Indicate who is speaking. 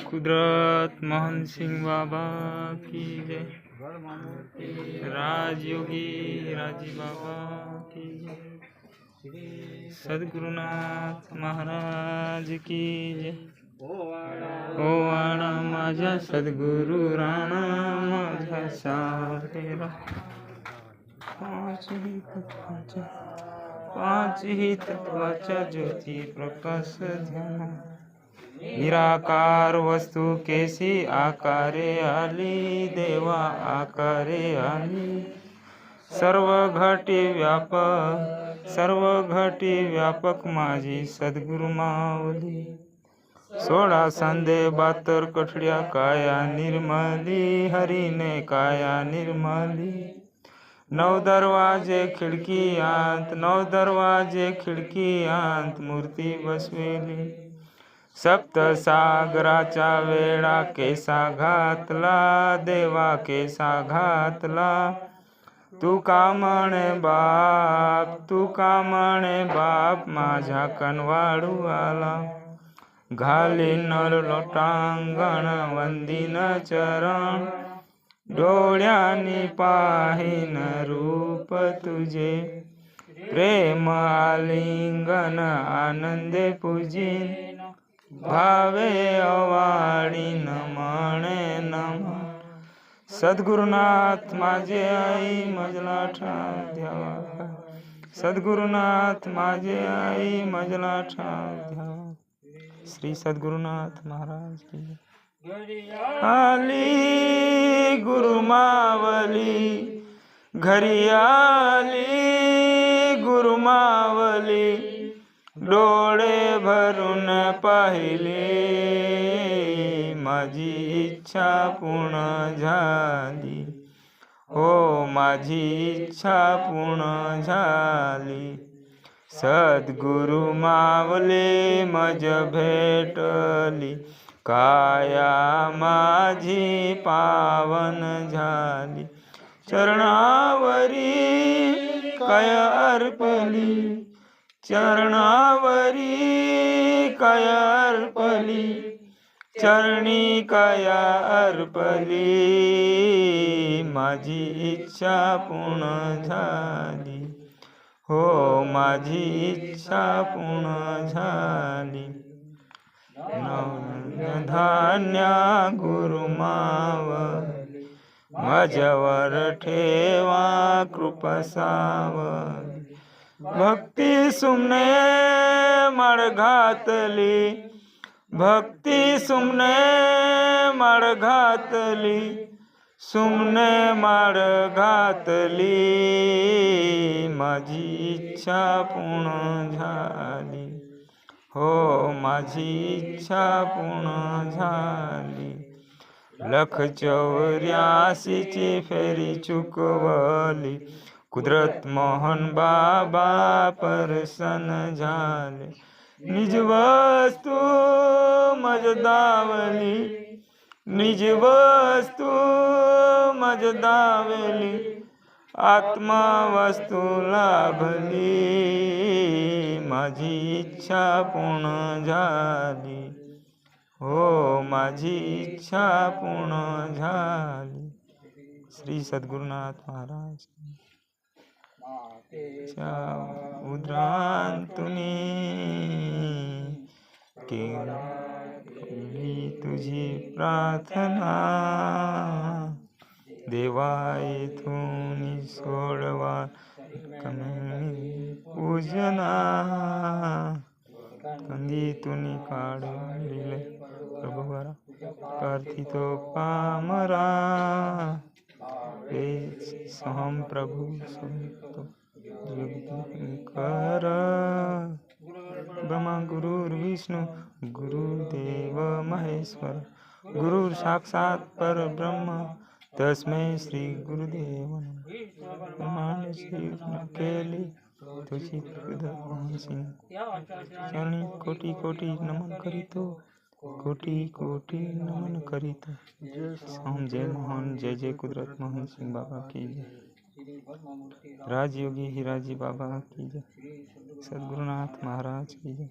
Speaker 1: कुदरत मोहन सिंह बाबा की जय। राजयोगी राजी बाबा की जय। सद्गुरुनाथ महाराज की जय। ओवाळा माझ्या सद्गुरु राणा माझ्या सारेरा। पाचही तत्वाच्या ज्योती प्रकाश ध्यान। निराकार वस्तू केसी आकारे आली, देवा आकारे आली। सर्व घटी व्यापक माझी सद्गुरु माऊली। 16 सांधे 72 कठड्या काया निर्मली, हरीने काया निर्मली। 9 दरवाजे खिडकीयांत मूर्ती बसवेली। सप्त सागराच्या वेळा केसा घातला, देवा केसा घातला। तू का म्हणे बाप माझ्या कनवाळू आला। घालीन लोटांगण वंदीन चरण, डोळ्यांनी पाहीन रूप तुझे। प्रेम आलिंगन आनंदे पूजिन, भावे अवाढीन म्हणे नमन। सद्गुरुनाथ माझे आई मजला ठाव द्यावा। सद्गुरुनाथ माझे आई मजला ठाव द्यावा। श्री सद्गुरुनाथ महाराज की आली गुरुमावली, घरी आली गुरुमावली। डोळे भरून पाहिले, माझी इच्छा पूर्ण झाली। हो माझी इच्छा पूर्ण झाली। सद्गुरु मावले मज भेटली, काया माझी पावन झाली। चरणावरी काया अर्पली, चरणावरी काया अर्पली। चरणी काया अर्पली, माझी इच्छा पूर्ण झाली। हो माझी इच्छा पूर्ण झाली। धान्य गुरु मावली, माझ्यावर ठेवा कृपा सावली। भक्ती सुमने माळ घातली, भक्ती सुमने माळ घातली। सुमने माळ घातली, माझी इच्छा पूर्ण झाली। हो माझी इच्छा पूर्ण झाली। 184ची फेरी चुकवली, कुदरत मोहन बाबा परसन झाले। निज वस्तू मज दावली, निज वस्तू मज दावली। आत्मा वस्तू लाभली, माझी इच्छा पूर्ण झाली। हो माझी इच्छा पूर्ण झाली। श्री सद्गुरुनाथ महाराज उद्रांतुनी केली तुझी प्रार्थना। देवा येथून सोडवा पूजना। कंदीतून काढले प्रभुवरा, प्रार्थितो पामरा। सोहम प्रभु सोहतो कर। ब्रह्मा गुरुर्विष्णु गुरुदेव महेश्वर, गुरु साक्षात परब्रह्म तस्मै श्री गुरुदेव नमः। ब्रह्मांड सृष्टी केली तुझी कुदरत मोहन सिंह, चरणी कोटी कोटी नमन करीतो, कोटी कोटी नमन करीतो। सोम जय मोहन, जय जय कुदरत मोहन सिंह बाबा की जय। राजयोगी हिराजी बाबा की जय। सद्गुरुनाथ महाराज की जय।